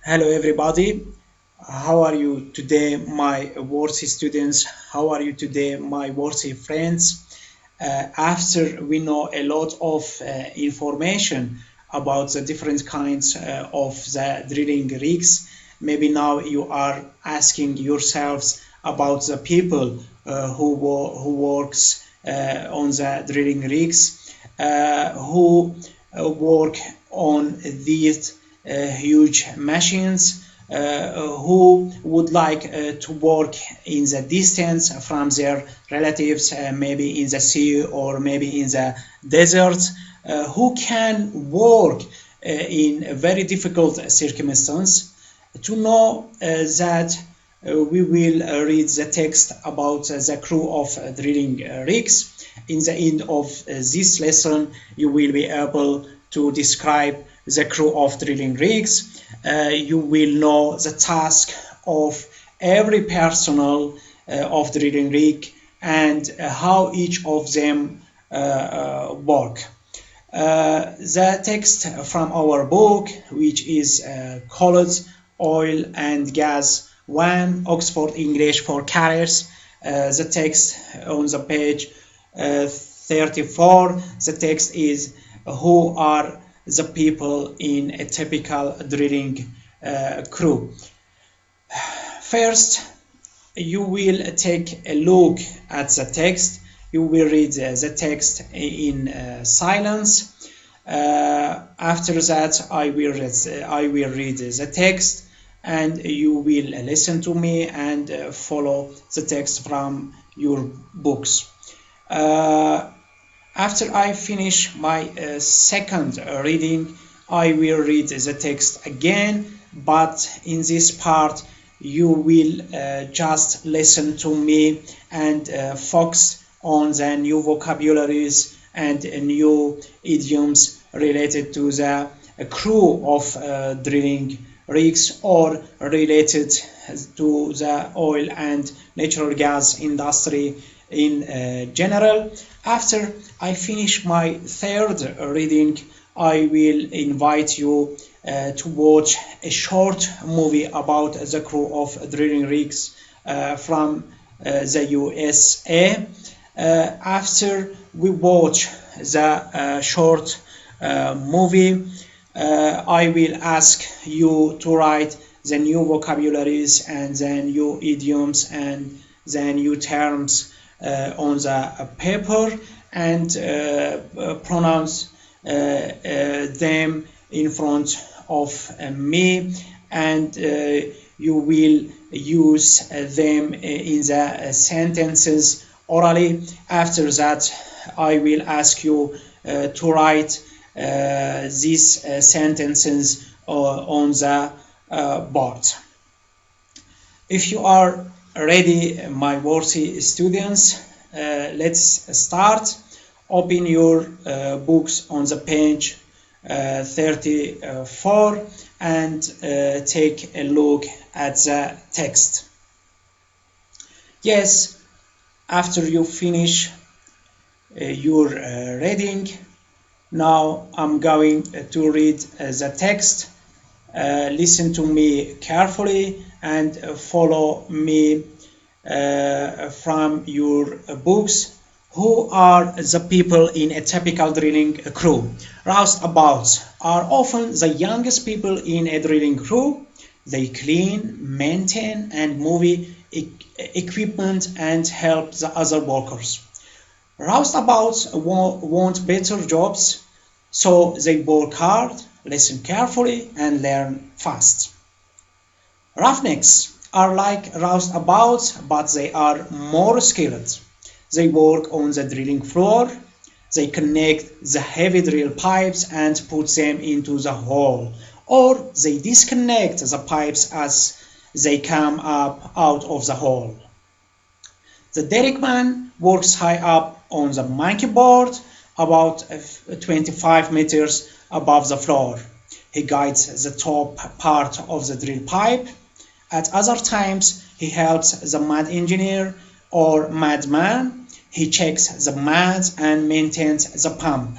Hello everybody, how are you today my worthy students? How are you today my worthy friends? After we know a lot of information about the different kinds of the drilling rigs, maybe now you are asking yourselves about the people who works on the drilling rigs, who work on these huge machines, who would like to work in the distance from their relatives, maybe in the sea or maybe in the desert, who can work in very difficult circumstances. To know that we will read the text about the crew of drilling rigs. In the end of this lesson, you will be able to describe the crew of drilling rigs. You will know the task of every personnel of drilling rig and how each of them work. The text from our book, which is called Oil and Gas 1, Oxford English for Carriers. The text on the page 34, the text is who are the people in a typical drilling crew. First, you will take a look at the text. You will read the text in silence. After that, I will read the text and you will listen to me and follow the text from your books. After I finish my second reading, I will read the text again, but in this part you will just listen to me and focus on the new vocabularies and new idioms related to the crew of drilling rigs or related to the oil and natural gas industry in general. After I finish my third reading, I will invite you to watch a short movie about the crew of drilling rigs from the USA. After we watch the short movie, I will ask you to write the new vocabularies and the new idioms and the new terms on the paper and pronounce them in front of me, and you will use them in the sentences orally. After that, I will ask you to write these sentences on the board. If you are ready, my worthy students, let's start. Open your books on the page 34 and take a look at the text. Yes, after you finish your reading, now I'm going to read the text. Listen to me carefully and follow me from your books. Who are the people in a typical drilling crew? Roustabouts are often the youngest people in a drilling crew. They clean, maintain, and move equipment and help the other workers. Roustabouts want better jobs, so they work hard, listen carefully, and learn fast. Roughnecks are like roustabouts, but they are more skilled. They work on the drilling floor. They connect the heavy drill pipes and put them into the hole, or they disconnect the pipes as they come up out of the hole. The derrickman works high up on the monkey board, about 25 meters above the floor. He guides the top part of the drill pipe. At other times, he helps the mud engineer or madman. He checks the mud and maintains the pump.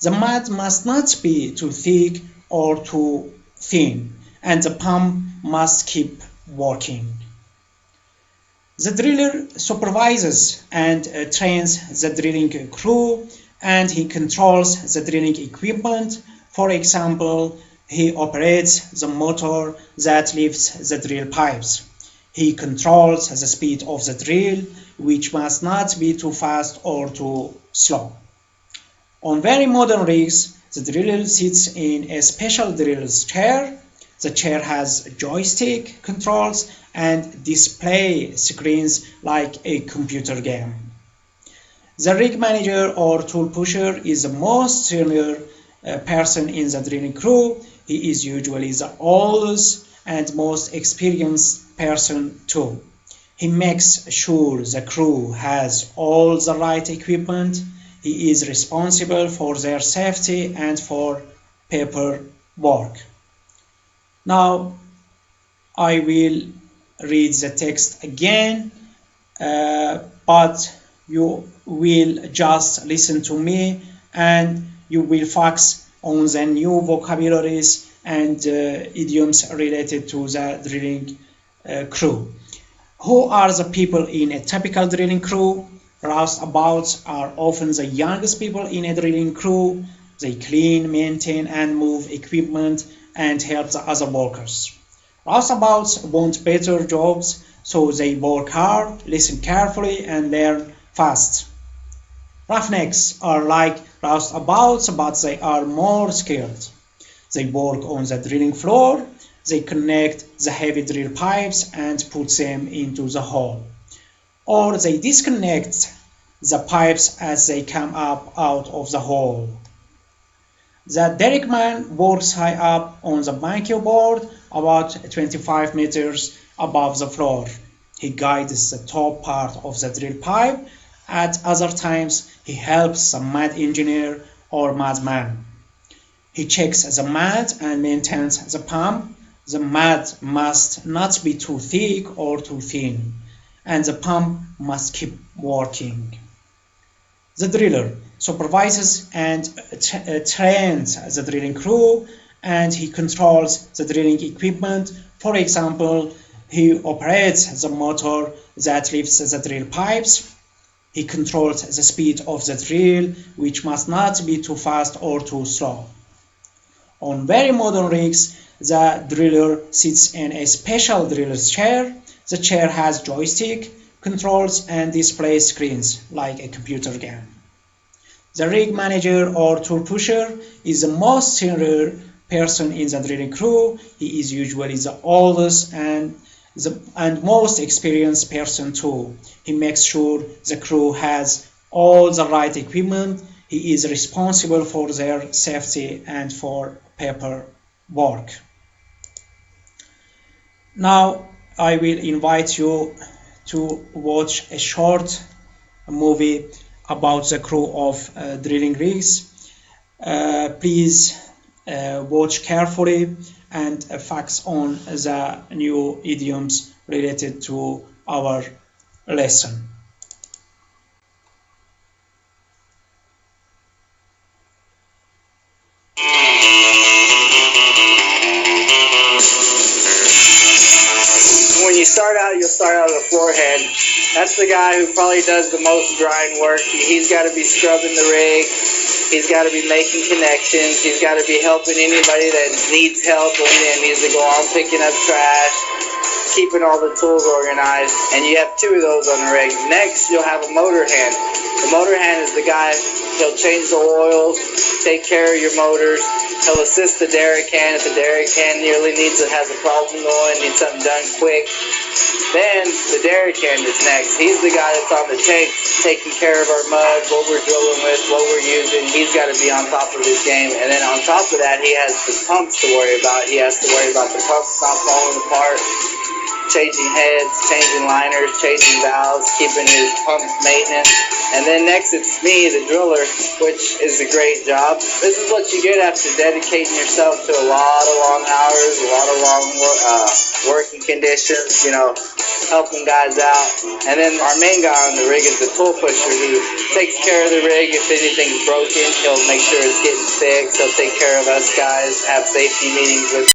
The mud must not be too thick or too thin. and the pump must keep working. The driller supervises and trains the drilling crew, and he controls the drilling equipment. For example, he operates the motor that lifts the drill pipes. He controls the speed of the drill, which must not be too fast or too slow. On very modern rigs, the driller sits in a special driller's chair. The chair has joystick controls and display screens like a computer game. The rig manager or tool pusher is the most senior person in the drilling crew. He is usually the oldest and most experienced person too. He makes sure the crew has all the right equipment. He is responsible for their safety and for paperwork. Now I will read the text again, but you will just listen to me and you will focus on the new vocabularies and idioms related to the drilling crew. Who are the people in a typical drilling crew? Roustabouts are often the youngest people in a drilling crew. They clean, maintain, and move equipment and help the other workers. Roustabouts want better jobs, so they work hard, listen carefully, and learn fast. Roughnecks are like roustabouts, but they are more skilled. They work on the drilling floor. They connect the heavy drill pipes and put them into the hole. Or they disconnect the pipes as they come up out of the hole. The derrickman works high up on the banking board, about 25 meters above the floor. He guides the top part of the drill pipe. At other times, he helps the mud engineer or mudman. He checks the mud and maintains the pump. The mud must not be too thick or too thin, and the pump must keep working. The driller supervises and trains the drilling crew, and he controls the drilling equipment. For example, he operates the motor that lifts the drill pipes. He controls the speed of the drill, which must not be too fast or too slow. On very modern rigs, the driller sits in a special driller's chair. The chair has joystick controls and display screens like a computer game. The rig manager or tool pusher is the most senior person in the drilling crew. He is usually the oldest and most experienced person too. He makes sure the crew has all the right equipment. He is responsible for their safety and for paperwork. Now I will invite you to watch a short movie about the crew of drilling rigs. Please watch carefully and focus on the new idioms related to our lesson. When you start out, you'll start out with a floor head. That's the guy who probably does the most grind work. He's got to be scrubbing the rig. He's got to be making connections. He's got to be helping anybody that needs help when it needs to go on picking up trash, keeping all the tools organized. And you have two of those on the rig. Next, you'll have a motor hand. The motor hand is the guy, he'll change the oils, take care of your motors. He'll assist the derrick hand if the derrick hand has a problem going, needs something done quick. Then the derrick hand is next. He's the guy that's on the tank, taking care of our mud, what we're drilling with, what we're using. He's got to be on top of his game. And then on top of that, he has the pumps to worry about. He has to worry about the pumps not falling apart, changing heads, changing liners, changing valves, keeping his pumps maintenance. And then next it's me, the driller, which is a great job. This is what you get after dedicating yourself to a lot of long hours, a lot of long working conditions, helping guys out. And then our main guy on the rig is the tool pusher, who takes care of the rig. If anything's broken, he'll make sure it's getting fixed. He'll take care of us guys, have safety meetings with